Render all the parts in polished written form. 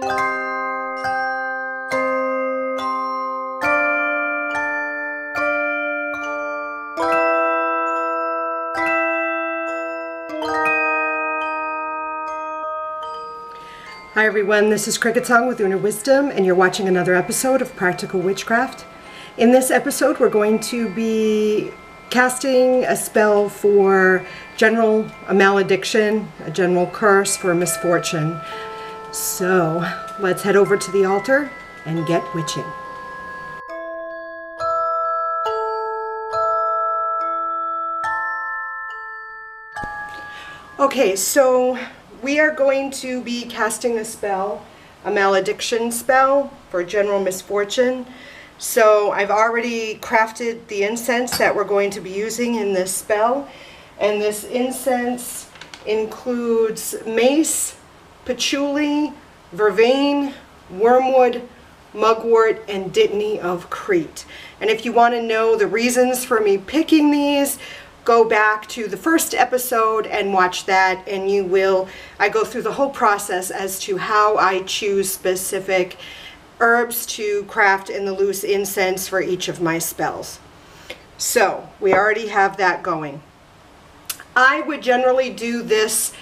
Hi everyone, this is CricketSong with Lunar Wisdom, and you're watching another episode of Practical Witchcraft. In this episode, we're going to be casting a spell for a malediction, a general curse for misfortune. So let's head over to the altar and get witching. Okay, so we are going to be casting a spell, a malediction spell for general misfortune. So I've already crafted the incense that we're going to be using in this spell. And this incense includes mace, patchouli, vervain, wormwood, mugwort, and dittany of Crete. And if you want to know the reasons for me picking these, go back to the first episode and watch that, and I go through the whole process as to how I choose specific herbs to craft in the loose incense for each of my spells. So we already have that going. I would generally do this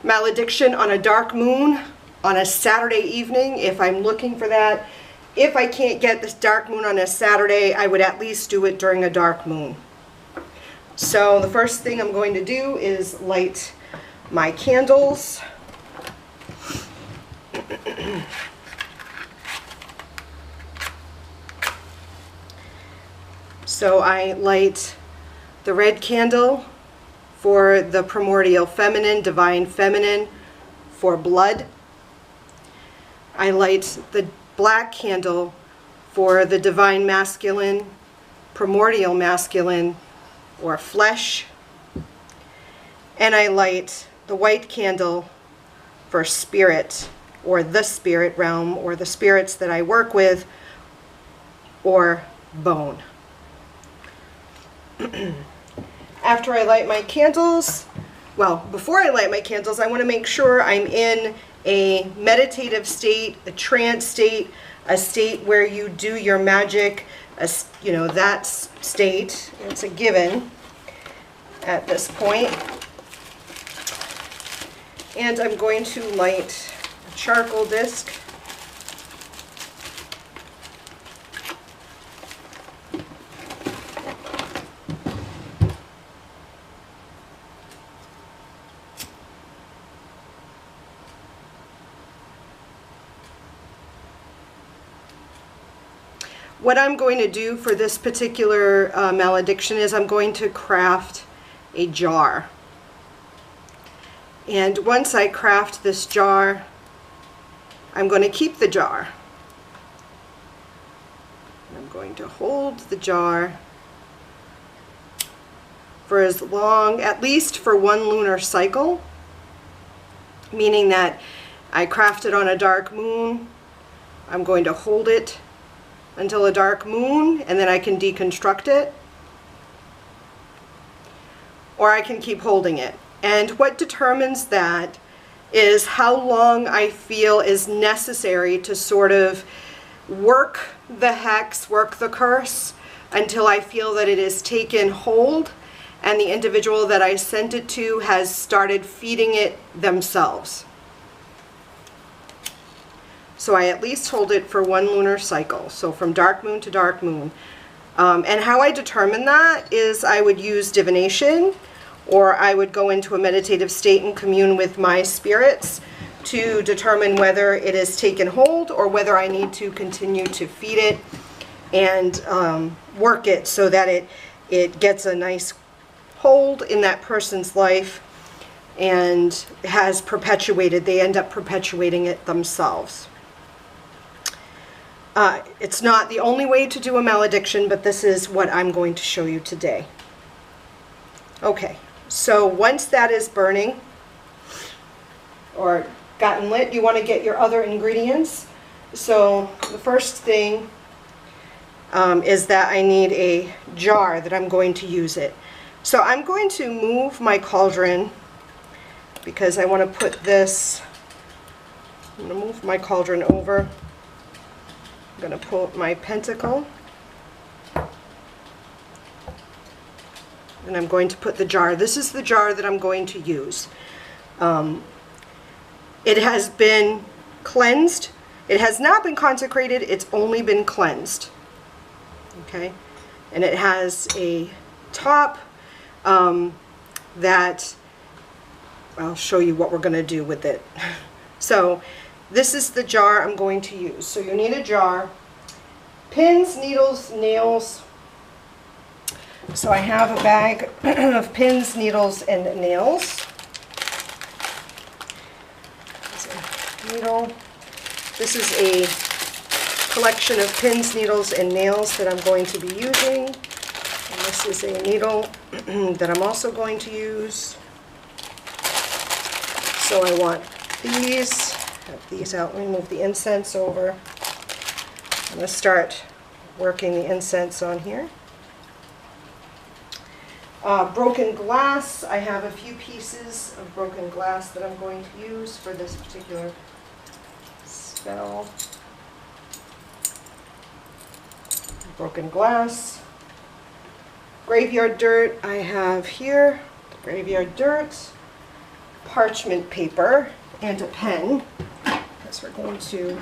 malediction on a dark moon on a Saturday evening if I'm looking for that. If I can't get this dark moon on a Saturday, I would at least do it during a dark moon. So the first thing I'm going to do is light my candles. So I light the red candle for the primordial feminine, divine feminine, for blood. I light the black candle for the divine masculine, primordial masculine, or flesh. And I light the white candle for spirit, or the spirit realm, or the spirits that I work with, or bone. After I light my candles, well, before I light my candles, I want to make sure I'm in a meditative state, a trance state, a state where you do your magic, that state. It's a given at this point. And I'm going to light a charcoal disc. What I'm going to do for this particular malediction is I'm going to craft a jar. And once I craft this jar, I'm going to keep the jar. I'm going to hold the jar for as long, at least for one lunar cycle, meaning that I craft it on a dark moon. I'm going to hold it until a dark moon, and then I can deconstruct it, or I can keep holding it. And what determines that is how long I feel is necessary to sort of work the hex, work the curse, until I feel that it has taken hold and the individual that I sent it to has started feeding it themselves. So I at least hold it for one lunar cycle, so from dark moon to dark moon. And how I determine that is I would use divination, or I would go into a meditative state and commune with my spirits to determine whether it has taken hold or whether I need to continue to feed it and work it so that it gets a nice hold in that person's life and has perpetuated, they end up perpetuating it themselves. It's not the only way to do a malediction, but this is what I'm going to show you today. Okay, so once that is burning or gotten lit, you want to get your other ingredients. So the first thing is that I need a jar that I'm going to use it. So I'm going to move my cauldron because I want to put this I'm going to move my cauldron over. I'm going to pull my pentacle. And I'm going to put the jar. This is the jar that I'm going to use. It has been cleansed. It has not been consecrated. It's only been cleansed. Okay? And it has a top that I'll show you what we're going to do with it. So this is the jar I'm going to use. So you need a jar, pins, needles, nails. So I have a bag of pins, needles, and nails. Needle. This is a collection of pins, needles, and nails that I'm going to be using. And this is a needle that I'm also going to use. So I want these. Have these out. Let me move the incense over. I'm going to start working the incense on here. Broken glass. I have a few pieces of broken glass that I'm going to use for this particular spell. Broken glass. Graveyard dirt. I have here the graveyard dirt, parchment paper, and a pen, because we're going to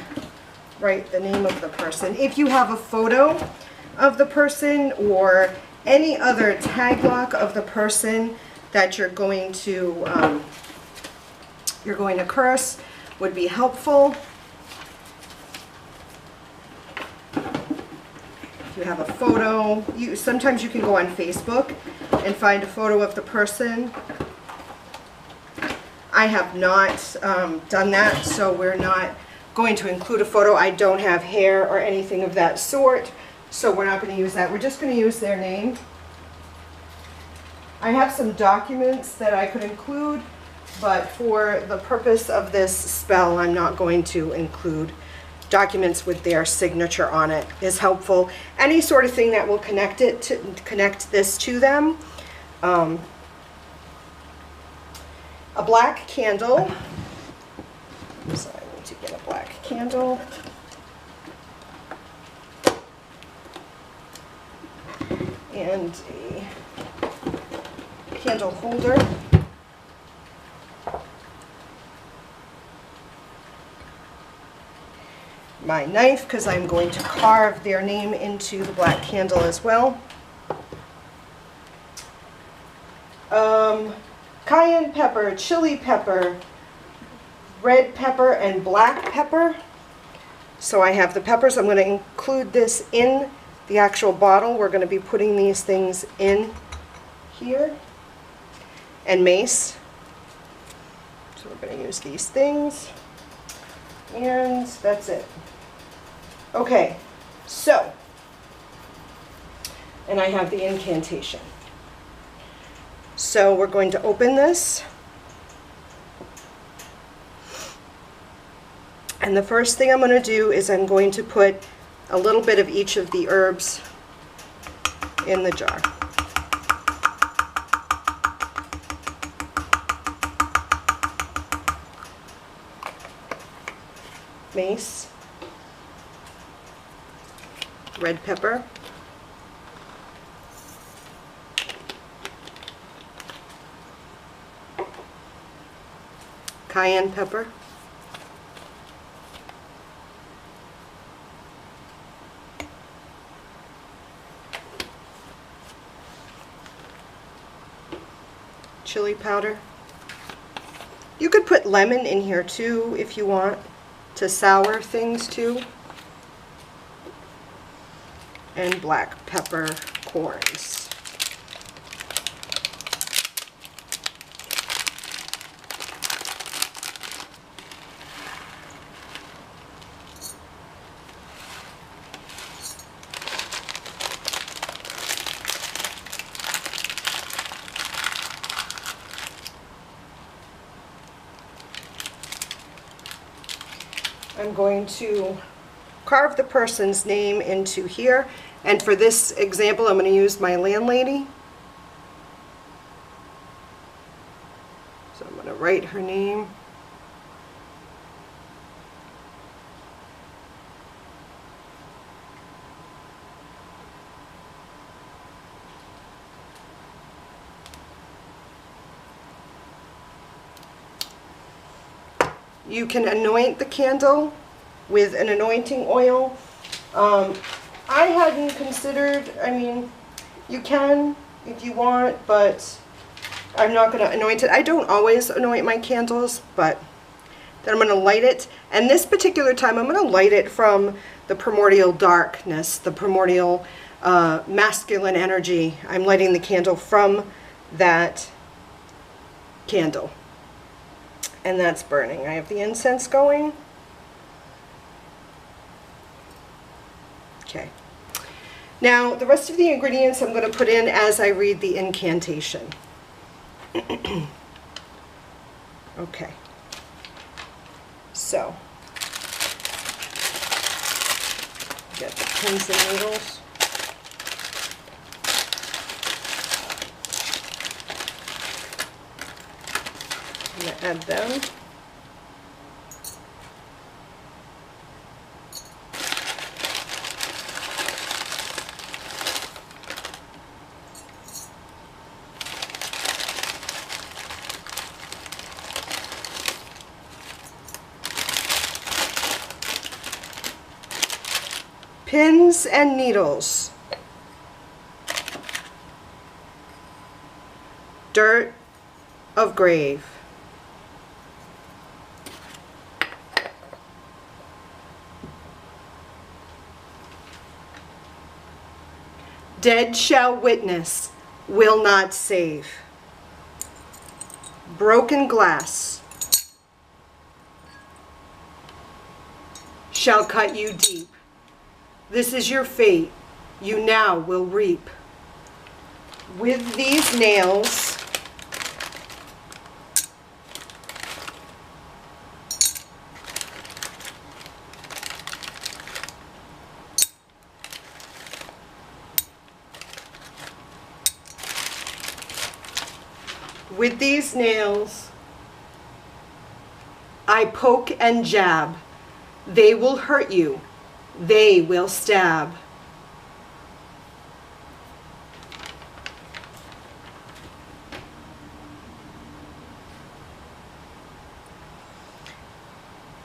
write the name of the person. If you have a photo of the person or any other tag block of the person that you're going to curse, would be helpful. If you have a photo, sometimes you can go on Facebook and find a photo of the person. I have not done that, so we're not going to include a photo. I don't have hair or anything of that sort, so we're not going to use that. We're just going to use their name. I have some documents that I could include, but for the purpose of this spell, I'm not going to include documents with their signature on it. Is helpful. Any sort of thing that will connect this to them. A black candle. So I need to get a black candle. And a candle holder. My knife, because I'm going to carve their name into the black candle as well. Cayenne pepper, chili pepper, red pepper, and black pepper. So I have the peppers. I'm going to include this in the actual bottle. We're going to be putting these things in here. And mace. So we're going to use these things. And that's it. Okay, so, and I have the incantation. So we're going to open this. And the first thing I'm going to do is I'm going to put a little bit of each of the herbs in the jar. Mace, red pepper, cayenne pepper, chili powder. You could put lemon in here too if you want to sour things too. And black pepper corns. I'm going to carve the person's name into here, and for this example I'm going to use my landlady. So I'm going to write her name. you can anoint the candle with an anointing oil. I hadn't considered, I mean, you can if you want, but I'm not going to anoint it. I don't always anoint my candles, but then I'm going to light it. And this particular time, I'm going to light it from the primordial darkness, the primordial masculine energy. I'm lighting the candle from that candle. And that's burning. I have the incense going. Okay. Now, the rest of the ingredients I'm going to put in as I read the incantation. Okay. So, get the pins and needles. I'm going to add them. Pins and needles. Dirt of grave. Dead shall witness, will not save. Broken glass shall cut you deep. This is your fate, you now will reap. With these nails, I poke and jab. They will hurt you. They will stab.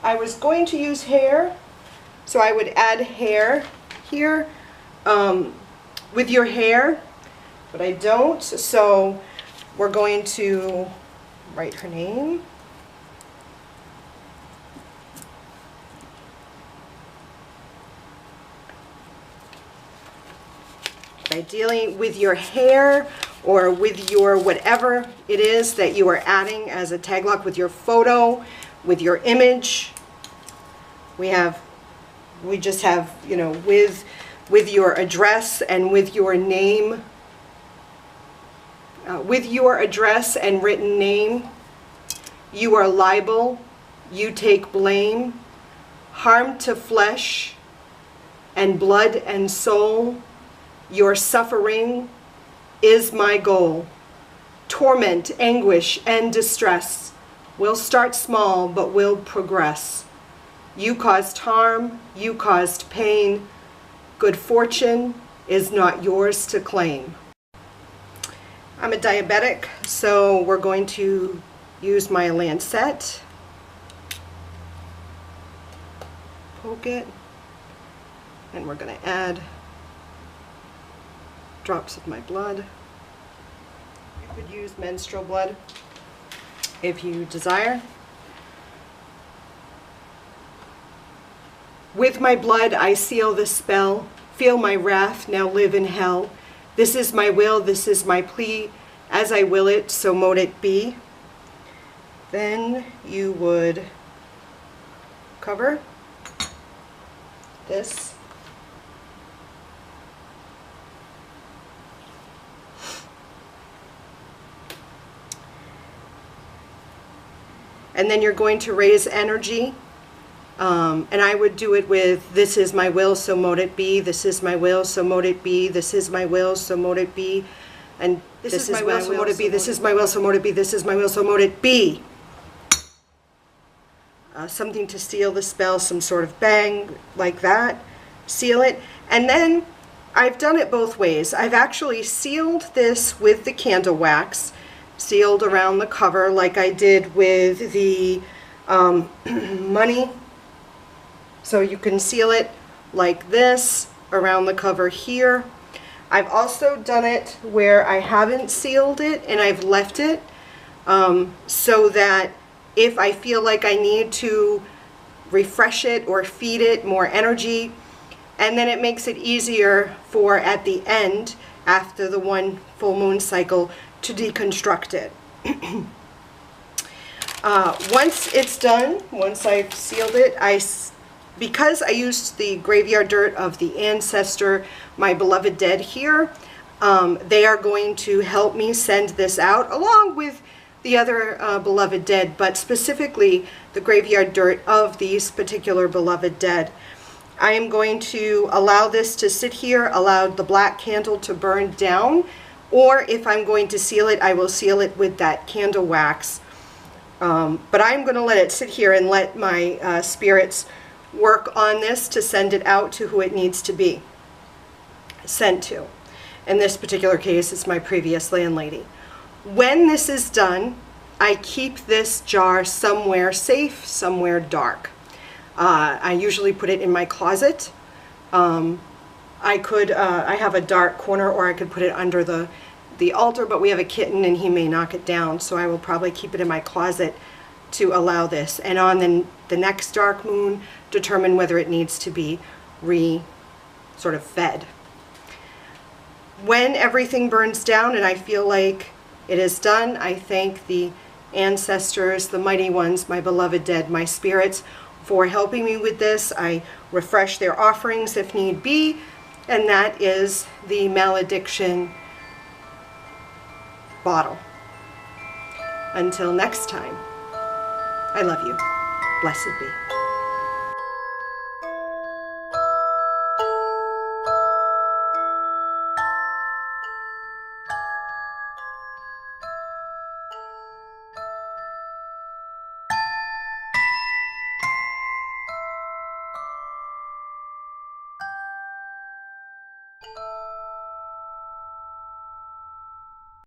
I was going to use hair, so I would add hair here with your hair, but I don't, so we're going to write her name. Ideally with your hair or with your whatever it is that you are adding as a tag lock, with your photo, with your image. We just have, you know, with your address and with your name, with your address and written name. You are liable, you take blame, harm to flesh and blood and soul. Your suffering is my goal. Torment, anguish, and distress will start small but will progress. You caused harm, you caused pain. Good fortune is not yours to claim. I'm a diabetic, so we're going to use my lancet. Poke it, and we're going to add drops of my blood. You could use menstrual blood if you desire. With my blood I seal this spell. Feel my wrath, now live in hell. This is my will, this is my plea. As I will it, so mote it be. Then you would cover this. And then you're going to raise energy. And I would do it with, this is my will, so mote it be. This is my will, so mote it be. This is my will, so mote it be. And this is my will, so mote it be. This is my will, so mote it be. This is my will, so mote it be. Something to seal the spell, some sort of bang like that. Seal it. And then I've done it both ways. I've actually sealed this with the candle wax, sealed around the cover like I did with the money. So you can seal it like this around the cover here. I've also done it where I haven't sealed it and I've left it so that if I feel like I need to refresh it or feed it more energy, and then it makes it easier for at the end, after the one full moon cycle, to deconstruct it. Once it's done, once I've sealed it, because I used the graveyard dirt of the ancestor, my beloved dead here, they are going to help me send this out along with the other beloved dead, but specifically the graveyard dirt of these particular beloved dead. I am going to allow this to sit here, allow the black candle to burn down, or if I'm going to seal it, I will seal it with that candle wax. But I'm going to let it sit here and let my spirits work on this to send it out to who it needs to be sent to. In this particular case, it's my previous landlady. When this is done, I keep this jar somewhere safe, somewhere dark. I usually put it in my closet. I have a dark corner, or I could put it under the altar, but we have a kitten and he may knock it down, so I will probably keep it in my closet to allow this. And on the next dark moon, determine whether it needs to be sort of fed. When everything burns down and I feel like it is done, I thank the ancestors, the mighty ones, my beloved dead, my spirits, for helping me with this. I refresh their offerings if need be, and that is the malediction bottle. Until next time, I love you. Blessed be.